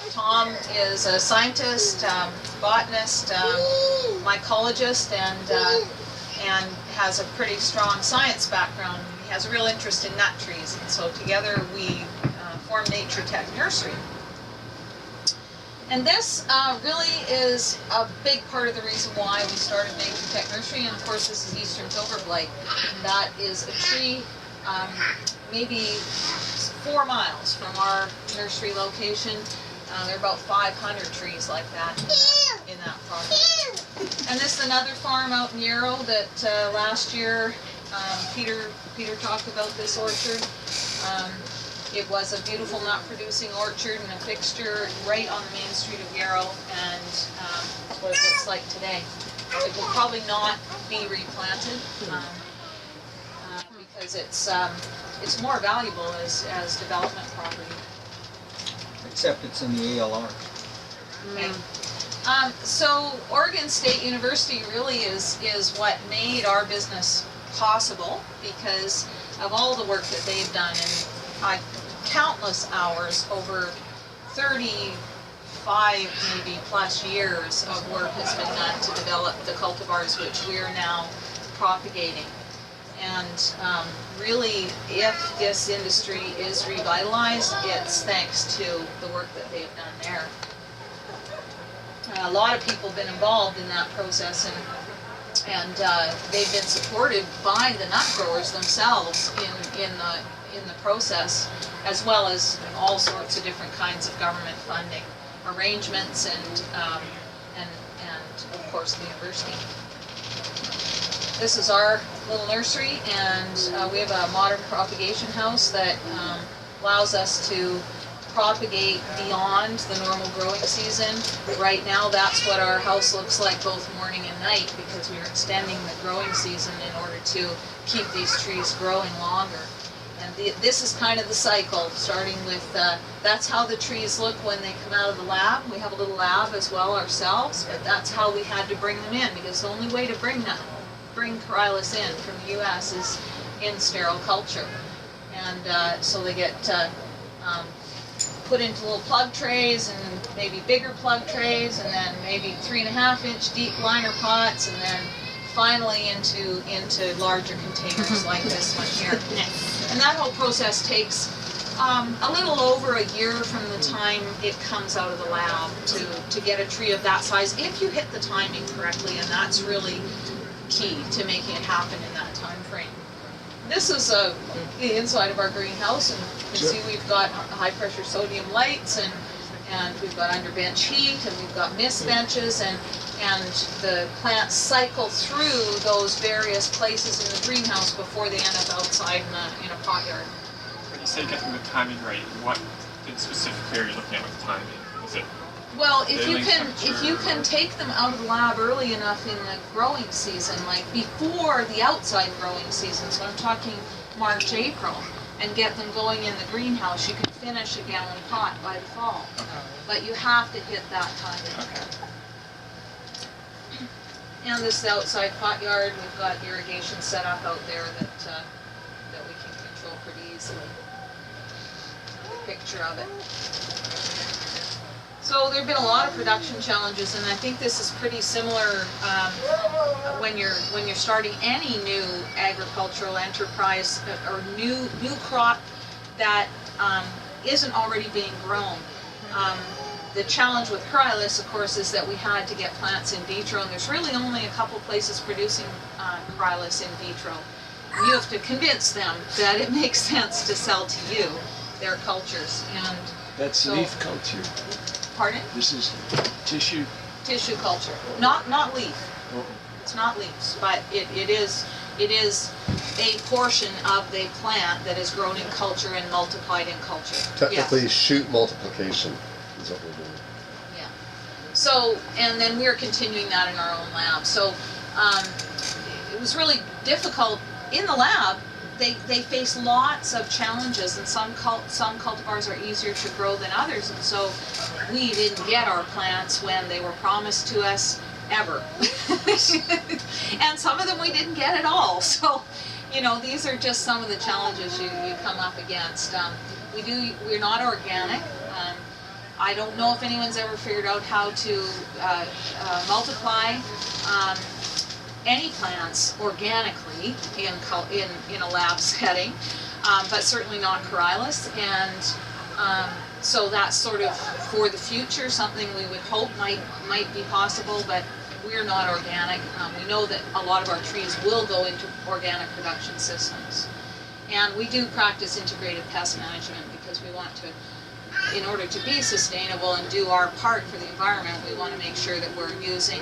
Thom is a scientist, botanist, mycologist, and has a pretty strong science background. He has a real interest in nut trees, and so together we form Nature Tech Nursery. And this really is a big part of the reason why we started Nature Tech Nursery, and of course this is Eastern Filbert Blight. That is a tree maybe 4 miles from our nursery location. There are about 500 trees like that in that project. And this is another farm out in Yarrow that last year Peter talked about this orchard. It was a beautiful nut-producing orchard and a fixture right on the main street of Yarrow, and that's what it looks like today. It will probably not be replanted because it's more valuable as development property. Except it's in the ALR. Okay. So Oregon State University really is what made our business possible because of all the work that they've done, and countless hours, over 35 maybe plus years of work has been done to develop the cultivars which we are now propagating. And really, if this industry is revitalized, it's thanks to the work that they've done there. A lot of people have been involved in that process, and they've been supported by the nut growers themselves in the process, as well as all sorts of different kinds of government funding arrangements and of course the university. This is our little nursery, and we have a modern propagation house that allows us to propagate beyond the normal growing season. Right now that's what our house looks like both morning and night, because we are extending the growing season in order to keep these trees growing longer. And this is kind of the cycle, starting with, that's how the trees look when they come out of the lab. We have a little lab as well ourselves, but that's how we had to bring them in, because the only way to bring Corylus in from the US is in sterile culture. And so they get put into little plug trays, and maybe bigger plug trays, and then maybe 3.5-inch deep liner pots, and then finally into larger containers like this one here. And that whole process takes a little over a year from the time it comes out of the lab to get a tree of that size, if you hit the timing correctly, and that's really key to making it happen in that time frame. This is the inside of our greenhouse, and you can see we've got high pressure sodium lights, and we've got underbench heat, and we've got mist benches, and the plants cycle through those various places in the greenhouse before they end up outside in a pot yard. When you say getting the timing right, what specifically are you looking at with the timing? Is it well, if you can take them out of the lab early enough in the growing season, like before the outside growing season, so I'm talking March, April, and get them going in the greenhouse, you can finish a gallon pot by the fall. Okay. But you have to hit that timing. Okay. And this is the outside pot yard. We've got irrigation set up out there that we can control pretty easily. A picture of it. So there have been a lot of production challenges, and I think this is pretty similar when you're starting any new agricultural enterprise or new crop that isn't already being grown. The challenge with Corylus, of course, is that we had to get plants in vitro, and there's really only a couple places producing Corylus in vitro. You have to convince them that it makes sense to sell to you their cultures. And that's so, leaf culture. Pardon? This is tissue. Tissue culture, not leaf. Oh. It's not leaves, but it is a portion of the plant that is grown in culture and multiplied in culture. Technically, yes. Shoot multiplication is what we're doing. Yeah. So, and then we're continuing that in our own lab. So it was really difficult in the lab. They face lots of challenges, and some cultivars are easier to grow than others, and so we didn't get our plants when they were promised to us ever. And some of them we didn't get at all. So, you know, these are just some of the challenges you come up against. We're not organic. I don't know if anyone's ever figured out how to multiply any plants organically in a lab setting, but certainly not Corylus. And so that's sort of for the future something we would hope might be possible, but we're not organic. We know that a lot of our trees will go into organic production systems. And we do practice integrated pest management because we want to, in order to be sustainable and do our part for the environment, we want to make sure that we're using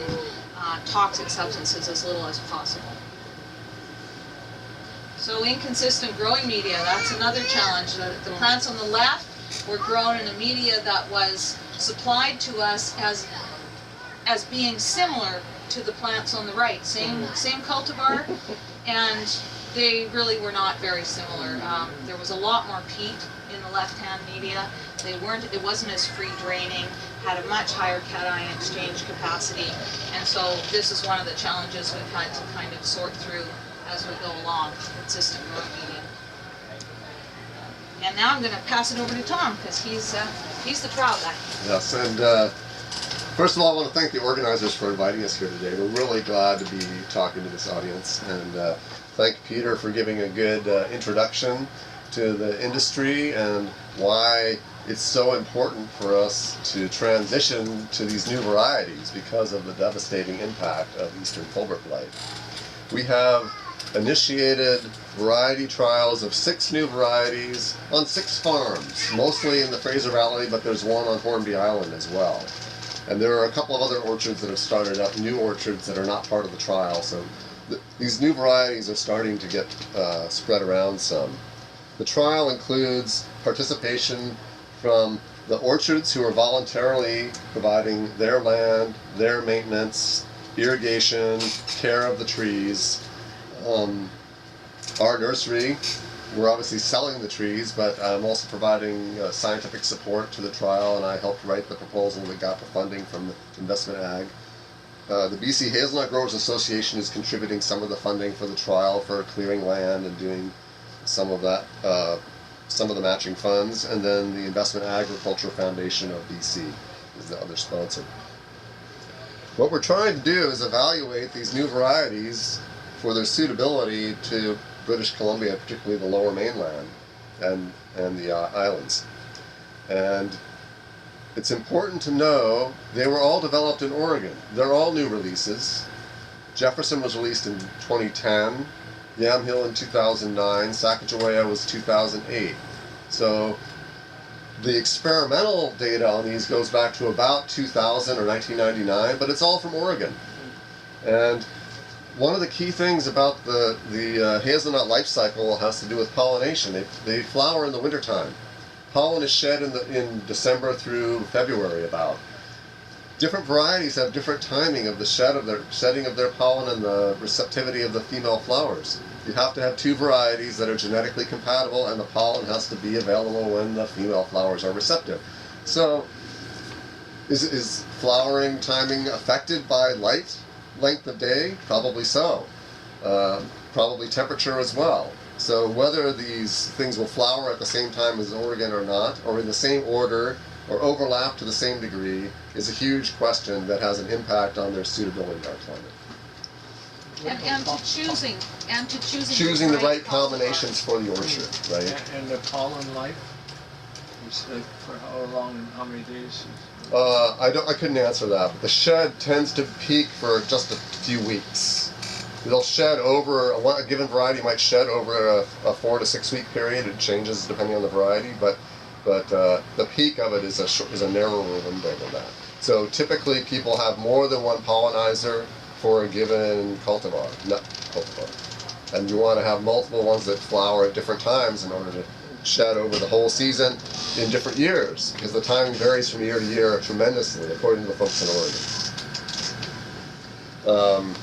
toxic substances as little as possible. So inconsistent growing media, that's another challenge. The plants on the left were grown in a media that was supplied to us as being similar to the plants on the right, same cultivar, and they really were not very similar. There was a lot more peat in the left-hand media. It wasn't as free draining, had a much higher cation exchange capacity, and so this is one of the challenges we've had to kind of sort through as we go along, consistent growing media. And now I'm going to pass it over to Thom, because he's the trial guy. Yes, and first of all, I want to thank the organizers for inviting us here today. We're really glad to be talking to this audience, and thank Peter for giving a good introduction to the industry and why it's so important for us to transition to these new varieties because of the devastating impact of eastern filbert blight. We have initiated variety trials of 6 new varieties on 6 farms, mostly in the Fraser Valley, but there's one on Hornby Island as well. And there are a couple of other orchards that have started up, new orchards that are not part of the trial, so these new varieties are starting to get spread around some. The trial includes participation from the orchards who are voluntarily providing their land, their maintenance, irrigation, care of the trees. Our nursery, we're obviously selling the trees, but I'm also providing scientific support to the trial, and I helped write the proposal that got the funding from the Investment Ag. The BC Hazelnut Growers Association is contributing some of the funding for the trial for clearing land and doing some of that, some of the matching funds, and then the Investment Agriculture Foundation of BC is the other sponsor. What we're trying to do is evaluate these new varieties for their suitability to British Columbia, particularly the lower mainland and the islands. And it's important to know they were all developed in Oregon. They're all new releases. Jefferson was released in 2010, Yamhill in 2009, Sacagawea was 2008. So the experimental data on these goes back to about 2000 or 1999, but it's all from Oregon. And one of the key things about the hazelnut life cycle has to do with pollination. They flower in the wintertime. Pollen is shed in December through February about. Different varieties have different timing of the shedding of their pollen and the receptivity of the female flowers. You have to have 2 varieties that are genetically compatible, and the pollen has to be available when the female flowers are receptive. So is flowering timing affected by light? Length of day? Probably so. Probably temperature as well. So whether these things will flower at the same time as Oregon or not, or in the same order, or overlap to the same degree, is a huge question that has an impact on their suitability in our climate. And to choosing the right combinations for the orchard, right? And the pollen life, for how long and how many days? I couldn't answer that, but the shed tends to peak for just a few weeks. They'll shed over, a given variety might shed over a 4 to 6 week period. It changes depending on the variety, but the peak of it is a narrower window than that. So typically people have more than one pollinizer for a given cultivar, nut cultivar. And you want to have multiple ones that flower at different times in order to shed over the whole season in different years, because the timing varies from year to year tremendously, according to the folks in Oregon.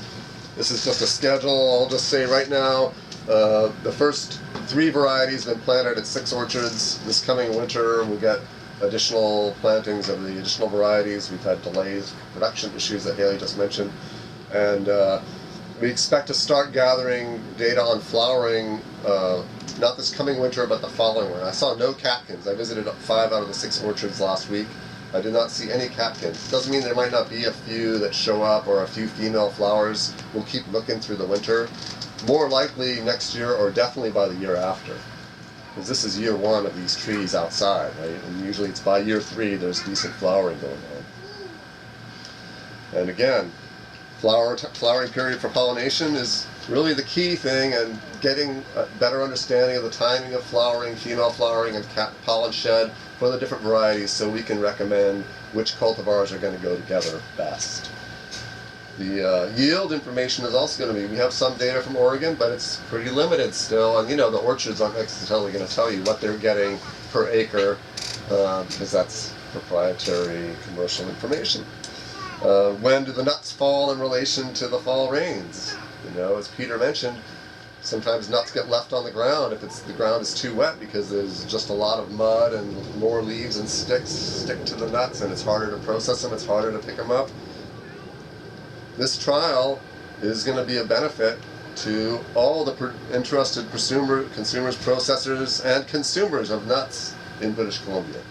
This is just a schedule. I'll just say right now, the first 3 varieties have been planted at 6 orchards. This coming winter, we'll get additional plantings of the additional varieties. We've had delays, production issues that Haley just mentioned, and we expect to start gathering data on flowering not this coming winter, but the following one. I saw no catkins. I visited 5 out of the 6 orchards last week. I did not see any catkins. Doesn't mean there might not be a few that show up or a few female flowers. We'll keep looking through the winter. More likely next year or definitely by the year after. Because this is year 1 of these trees outside, right? And usually it's by year 3 there's decent flowering going on. And again, flowering period for pollination is really the key thing, and getting a better understanding of the timing of flowering, female flowering, and pollen shed for the different varieties, so we can recommend which cultivars are going to go together best. The yield information is also going to be, we have some data from Oregon, but it's pretty limited still, and the orchards aren't necessarily going to tell you what they're getting per acre, because that's proprietary commercial information. When do the nuts fall in relation to the fall rains? As Peter mentioned, sometimes nuts get left on the ground if the ground is too wet, because there's just a lot of mud and more leaves and sticks stick to the nuts, and it's harder to process them, it's harder to pick them up. This trial is going to be a benefit to all the interested consumers, processors, and consumers of nuts in British Columbia.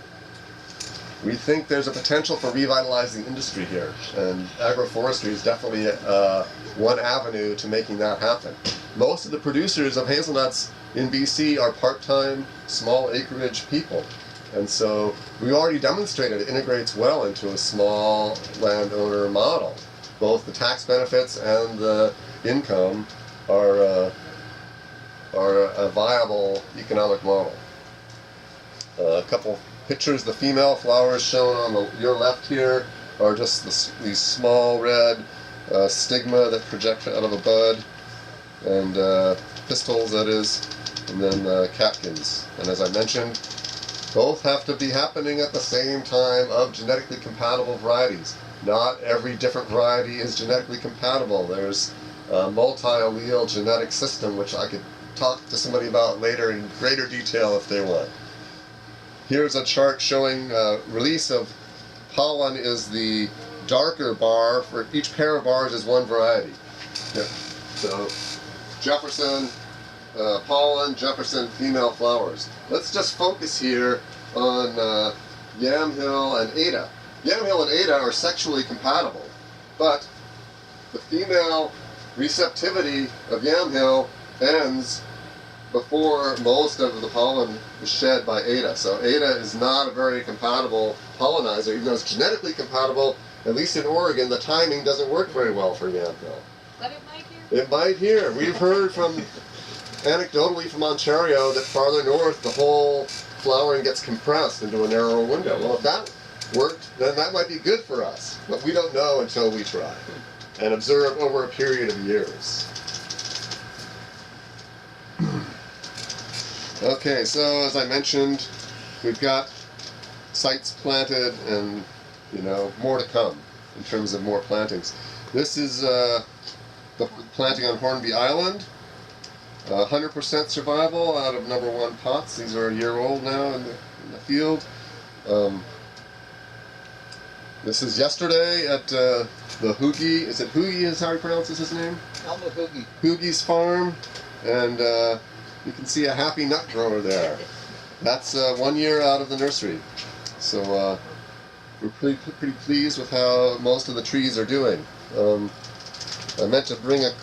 We think there's a potential for revitalizing the industry here, and agroforestry is definitely one avenue to making that happen. Most of the producers of hazelnuts in BC are part-time, small acreage people, and so we already demonstrated it integrates well into a small landowner model. Both the tax benefits and the income are a viable economic model. A couple pictures. The female flowers shown on your left here are just these small red stigma that project out of a bud, and pistils, that is, and then catkins. And as I mentioned, both have to be happening at the same time of genetically compatible varieties. Not every different variety is genetically compatible. There's a multi-allele genetic system, which I could talk to somebody about later in greater detail if they want. Here's a chart showing release of pollen is the darker bar. For each pair of bars is one variety. Yep. So Jefferson pollen, Jefferson female flowers. Let's just focus here on Yamhill and Ada. Yamhill and Ada are sexually compatible, but the female receptivity of Yamhill ends before most of the pollen is shed by Ada. So Ada is not a very compatible pollinizer, even though it's genetically compatible. At least in Oregon, the timing doesn't work very well for Yamhill. But it might here. It might here. We've heard from, anecdotally from Ontario, that farther north the whole flowering gets compressed into a narrower window. Well, if that worked, then that might be good for us. But we don't know until we try and observe over a period of years. Okay, so as I mentioned, we've got sites planted and, more to come in terms of more plantings. This is the planting on Hornby Island. 100% survival out of number 1 pots. These are a year old now in the field. This is yesterday at the Hoogie. Is it Hoogie is how he pronounces his name? Elma Hoogie. Hoogie's farm. And you can see a happy nut grower there. That's 1 year out of the nursery. So we're pretty pleased with how most of the trees are doing. I meant to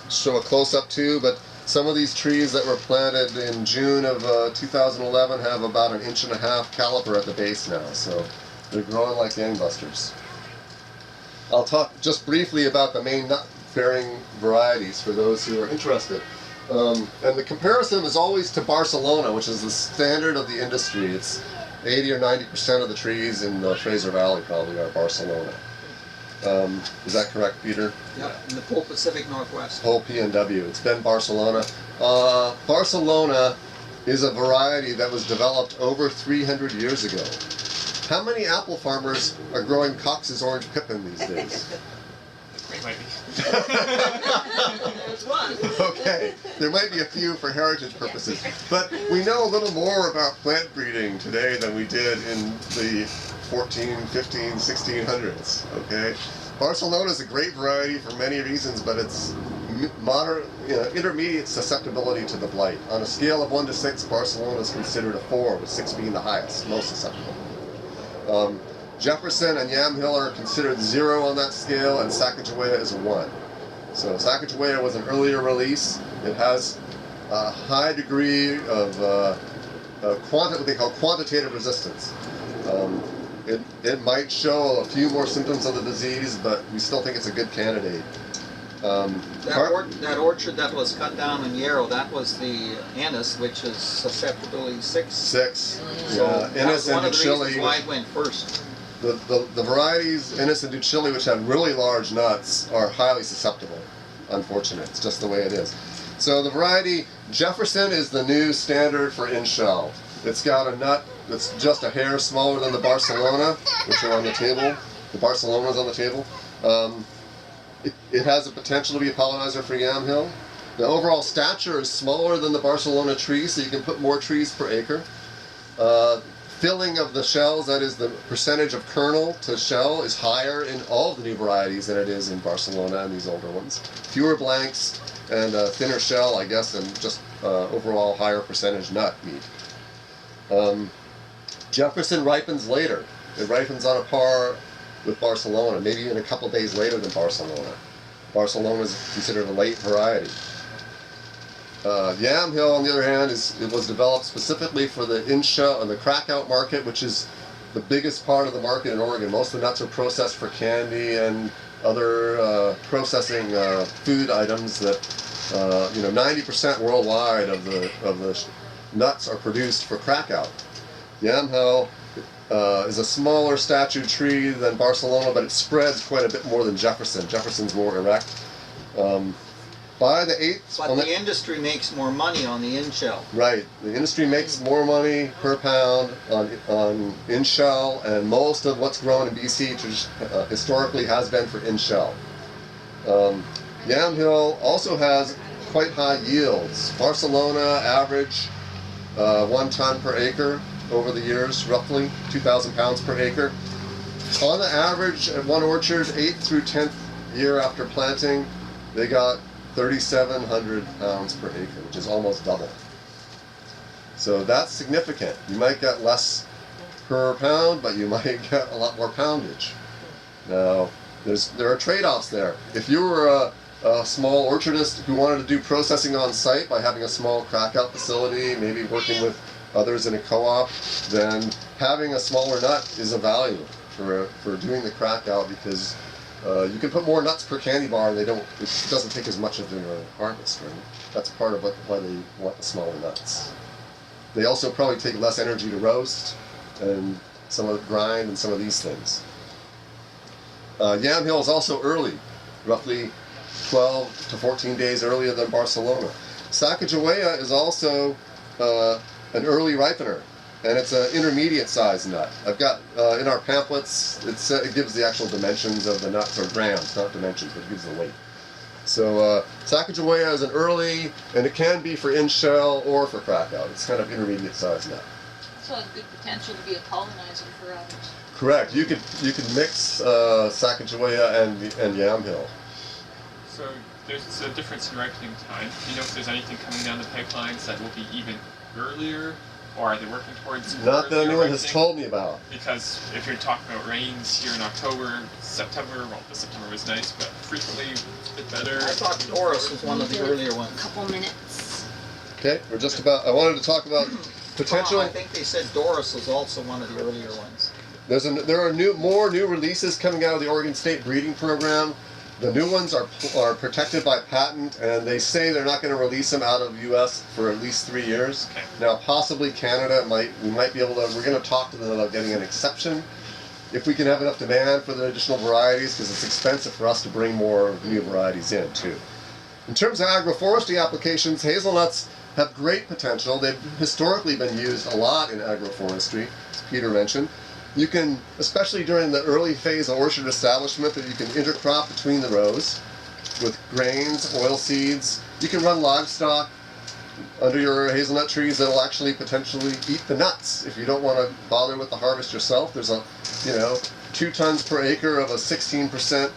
show a close-up too, but some of these trees that were planted in June of 2011 have about 1.5 inch caliper at the base now, so they're growing like gangbusters. I'll talk just briefly about the main nut-bearing varieties for those who are interested. And the comparison is always to Barcelona, which is the standard of the industry. It's 80 or 90% of the trees in the Fraser Valley probably are Barcelona. Is that correct, Peter? Yeah, in the whole Pacific Northwest. Whole PNW. It's been Barcelona. Barcelona is a variety that was developed over 300 years ago. How many apple farmers are growing Cox's Orange Pippin these days? Might be. There's one. Okay, there might be a few for heritage purposes, but we know a little more about plant breeding today than we did in the 14, 15, 1600s, okay? Barcelona is a great variety for many reasons, but it's intermediate susceptibility to the blight. On a scale of 1 to 6, Barcelona is considered a 4, with 6 being the highest, most susceptible. Jefferson and Yamhill are considered 0 on that scale, and Sacagawea is a 1. So Sacagawea was an earlier release. It has a high degree of what they call quantitative resistance. It might show a few more symptoms of the disease, but we still think it's a good candidate. That orchard that was cut down in Yarrow, that was the Ennis, which is susceptibility 6. 6. So Yeah, that's Ennis and one of the Chile. reasons why it went first. The varieties Ennis and Chile, which have really large nuts, are highly susceptible. Unfortunate. It's just the way it is. So the variety Jefferson is the new standard for in-shell. It's got a nut that's just a hair smaller than the Barcelona, which are on the table. The Barcelona's on the table. It has the potential to be a pollinizer for Yamhill. The overall stature is smaller than the Barcelona tree, so you can put more trees per acre. Filling of the shells, that is the percentage of kernel to shell, is higher in all of the new varieties than it is in Barcelona and these older ones. Fewer blanks and thinner shell, I guess, and just overall higher percentage nut meat. Jefferson ripens later. It ripens on a par with Barcelona, maybe even a couple days later than Barcelona. Barcelona is considered a late variety. Yamhill, on the other hand, it was developed specifically for the in-shell and the crack-out market, which is the biggest part of the market in Oregon. Most of the nuts are processed for candy and other processing food items that 90% worldwide of the nuts are produced for crack-out. Yamhill is a smaller statued tree than Barcelona, but it spreads quite a bit more than Jefferson. Jefferson's more erect. By the 8th... But the industry makes more money on the in-shell. Right. The industry makes more money per pound on in-shell, and most of what's grown in BC historically has been for in-shell. Yamhill also has quite high yields. Barcelona average 1 ton per acre over the years, roughly 2,000 pounds per acre. On the average, at one orchard, 8th through 10th year after planting, they got 3,700 pounds per acre, which is almost double. So that's significant. You might get less per pound, but you might get a lot more poundage. Now, there are trade-offs there. If you were a small orchardist who wanted to do processing on site by having a small crack-out facility, maybe working with others in a co-op, then having a smaller nut is a value for doing the crack-out, because you can put more nuts per candy bar, and it doesn't take as much of their harvest. Right? That's part of why they want the smaller nuts. They also probably take less energy to roast and some of the grind and some of these things. Yamhill is also early, roughly 12 to 14 days earlier than Barcelona. Sacagawea is also an early ripener, and it's an intermediate sized nut. I've got in our pamphlets, it gives the actual dimensions of the nuts, or grams, not dimensions, but it gives the weight. So Sacagawea is an early, and it can be for in-shell or for crack-out. It's kind of intermediate sized nut. So it has good potential to be a pollinizer for others. Correct. You could mix Sacagawea and Yamhill. So there's a difference in ripening time. Do you know if there's anything coming down the pipelines that will be even earlier, or are they working towards Not that earlier anyone has ripening? told me about. Because if you're talking about rains here in October, September, well, the September was nice, but frequently a bit better. I thought Doris was one of the earlier ones. Couple minutes. Okay, we're just about. I wanted to talk about potential. I think they said Doris was also one of the earlier ones. There are more new releases coming out of the Oregon State Breeding Program. The new ones are protected by patent, and they say they're not going to release them out of the U.S. for at least 3 years. Okay. Now, possibly Canada we might be able to. We're going to talk to them about getting an exception if we can have enough demand for the additional varieties, because it's expensive for us to bring more new varieties in too. In terms of agroforestry applications, hazelnuts have great potential. They've historically been used a lot in agroforestry, as Peter mentioned. You can, especially during the early phase of orchard establishment, that you can intercrop between the rows with grains, oil seeds. You can run livestock under your hazelnut trees that'll actually potentially eat the nuts. If you don't want to bother with the harvest yourself, there's 2 tons per acre of a 16%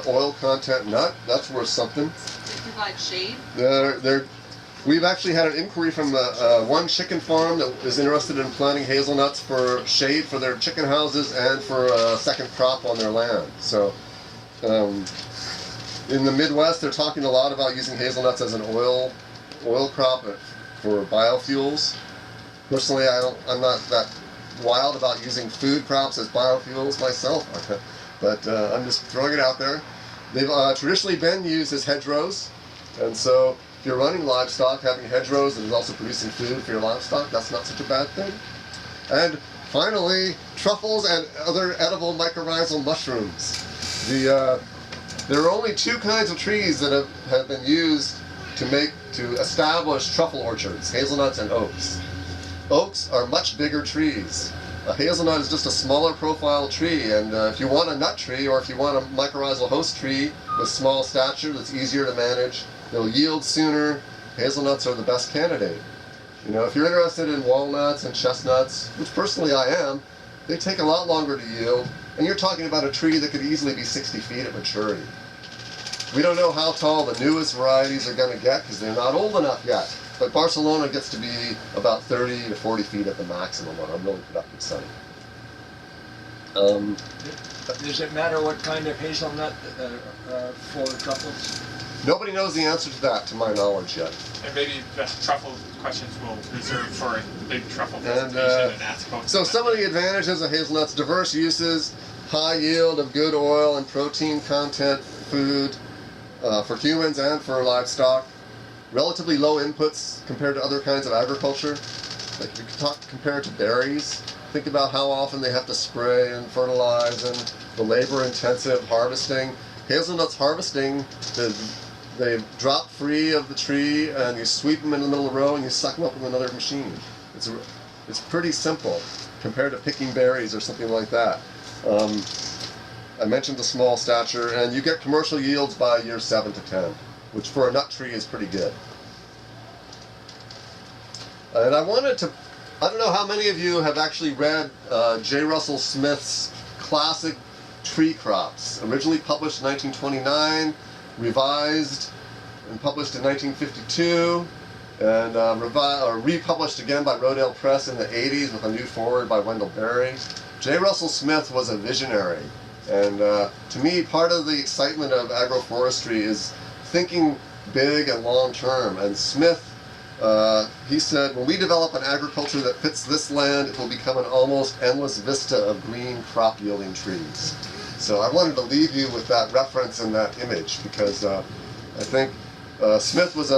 oil content nut. That's worth something. They provide shade. We've actually had an inquiry from one chicken farm that is interested in planting hazelnuts for shade for their chicken houses and for a second crop on their land. So in the Midwest, they're talking a lot about using hazelnuts as an oil crop for biofuels. Personally, I'm not that wild about using food crops as biofuels myself, but I'm just throwing it out there. They've traditionally been used as hedgerows, and so if you're running livestock, having hedgerows that is also producing food for your livestock, that's not such a bad thing. And finally, truffles and other edible mycorrhizal mushrooms. There are only two kinds of trees that have been used to establish truffle orchards: hazelnuts and oaks. Oaks are much bigger trees. A hazelnut is just a smaller profile tree, and if you want a nut tree, or if you want a mycorrhizal host tree with small stature that's easier to manage, they'll yield sooner. Hazelnuts are the best candidate. If you're interested in walnuts and chestnuts, which personally I am, they take a lot longer to yield, and you're talking about a tree that could easily be 60 feet at maturity. We don't know how tall the newest varieties are going to get because they're not old enough yet. But Barcelona gets to be about 30 to 40 feet at the maximum on a really productive site. Does it matter what kind of hazelnut for truffles? Nobody knows the answer to that, to my knowledge, yet. And maybe the truffle questions we'll reserve for the big truffle And, presentation and ask about. So some of the advantages of hazelnuts: diverse uses, high yield of good oil and protein content food for humans and for livestock. Relatively low inputs compared to other kinds of agriculture. Like if you could compare it to berries, think about how often they have to spray and fertilize and the labor-intensive harvesting. Hazelnuts harvesting, they drop free of the tree and you sweep them in the middle of the row and you suck them up with another machine. It's pretty simple compared to picking berries or something like that. I mentioned the small stature, and you get commercial yields by year 7 to 10. Which for a nut tree is pretty good. And I don't know how many of you have actually read J. Russell Smith's classic tree crops, originally published in 1929, revised and published in 1952, and republished again by Rodale Press in the 80s with a new foreword by Wendell Berry. J. Russell Smith was a visionary, and to me, part of the excitement of agroforestry is thinking big and long term. And Smith, he said, when we develop an agriculture that fits this land, it will become an almost endless vista of green crop yielding trees. So I wanted to leave you with that reference and that image, because I think Smith was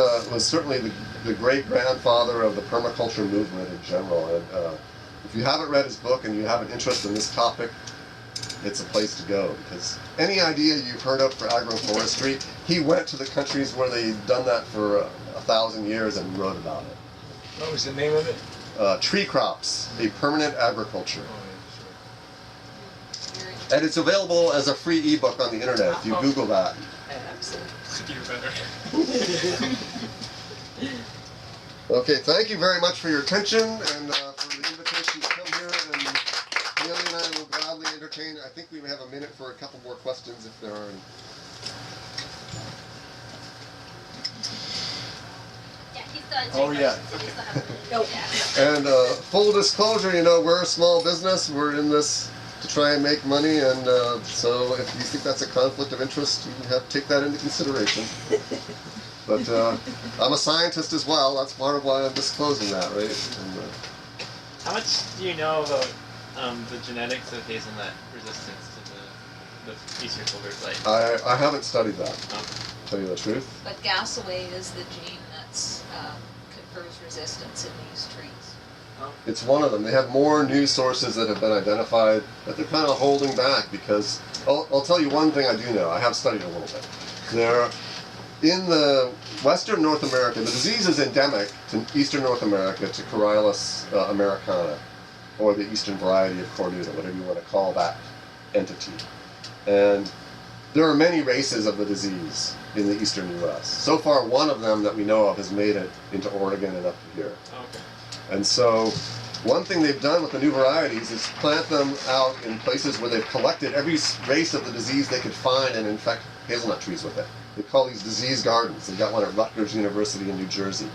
certainly the great grandfather of the permaculture movement in general. And if you haven't read his book and you have an interest in this topic, it's a place to go, because any idea you've heard of for agroforestry, he went to the countries where they'd done that for 1,000 years and wrote about it. What was the name of it? Tree Crops, a Permanent Agriculture. Oh, And it's available as a free ebook on the internet if you Google that. Even better. Okay, thank you very much for your attention and for the invitation to come here. And Haley and I will gladly entertain. I think we may have a minute for a couple more questions if there are any. Oh, yeah. And full disclosure, we're a small business. We're in this to try and make money, and so if you think that's a conflict of interest, you have to take that into consideration. But I'm a scientist as well. That's part of why I'm disclosing that, right? And, how much do you know about the genetics of hazelnut resistance to the eastern cold light? I haven't studied that, to tell you the truth. But gassaway is the gene that's confers resistance in these trees. It's one of them. They have more new sources that have been identified, but they're kind of holding back because, I'll tell you one thing I do know. I have studied a little bit. In the western North America, the disease is endemic to eastern North America, to Corylus americana, or the eastern variety of cornuta, whatever you want to call that entity. And there are many races of the disease in the eastern U.S. So far, one of them that we know of has made it into Oregon and up to here. Okay. And so one thing they've done with the new varieties is plant them out in places where they've collected every race of the disease they could find and infect hazelnut trees with it. They call these disease gardens. They've got one at Rutgers University in New Jersey.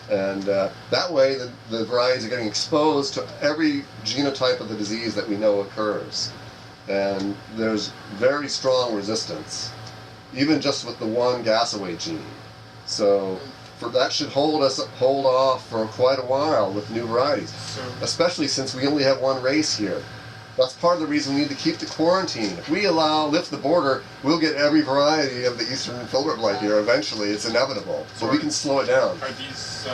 And that way, the varieties are getting exposed to every genotype of the disease that we know occurs. And there's very strong resistance, even just with the one gas-away gene. So that should hold off for quite a while with new varieties, especially since we only have one race here. That's part of the reason we need to keep the quarantine. If we lift the border, we'll get every variety of the eastern filbert blight here eventually. It's inevitable. So we can slow it down. Are these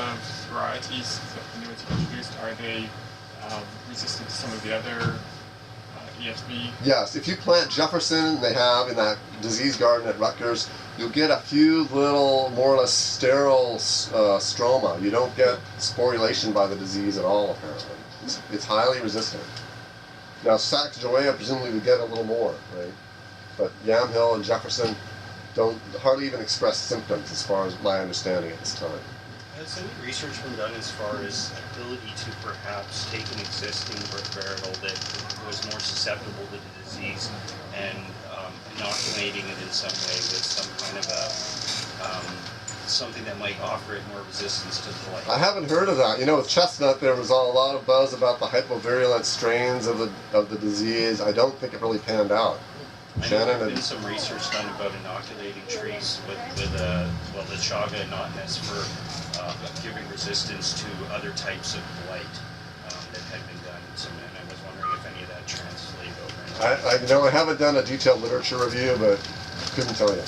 varieties, the new ones you introduced, are they resistant to some of the other ESB? Yes, if you plant Jefferson, they have in that disease garden at Rutgers, you'll get a few little more or less sterile stroma. You don't get sporulation by the disease at all, apparently. It's highly resistant. Now, Sax-Joea presumably would get a little more, right? But Yamhill and Jefferson don't hardly even express symptoms, as far as my understanding at this time. Has any research been done as far as ability to perhaps take an existing varietal that was more susceptible to the disease and inoculating it in some way with some kind of a something that might offer it more resistance to the blight? I haven't heard of that. You know, with chestnut, there was a lot of buzz about the hypovirulent strains of the disease. I don't think it really panned out. Shannon, there's been some research done about inoculating trees with the chaga knotinus for giving resistance to other types of blight that had been done. And I was wondering if any of that translated over. I haven't done a detailed literature review, but couldn't tell you.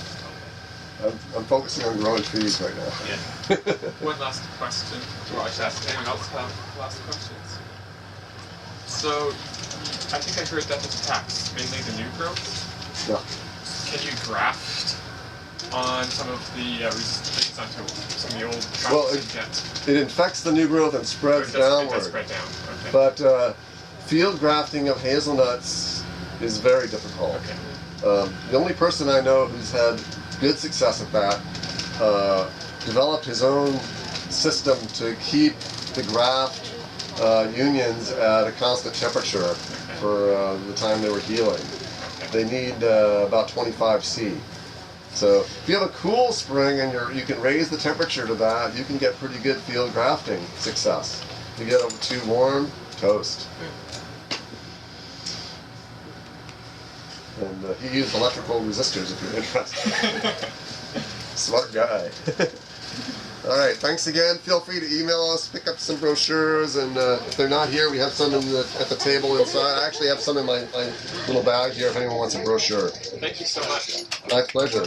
I'm focusing on growing trees right now. Yeah. One last question. Well, I should ask anyone else have last questions. So, I think I heard that attacks mainly the new growth. Yeah. Can you graft on some of the resistant things onto some of the old crops? Well, it infects the new growth and spreads downward. It does spread down. Okay. But field grafting of hazelnuts is very difficult. Okay. The only person I know who's had good success at that developed his own system to keep the graft unions at a constant temperature for the time they were healing. They need about 25 C. So if you have a cool spring and you can raise the temperature to that, you can get pretty good field grafting success. If you get over too warm, toast. And he used electrical resistors if you're interested. Smart guy. All right, thanks again. Feel free to email us, pick up some brochures, and if they're not here, we have some at the table inside. I actually have some in my little bag here if anyone wants a brochure. Thank you so much. My pleasure.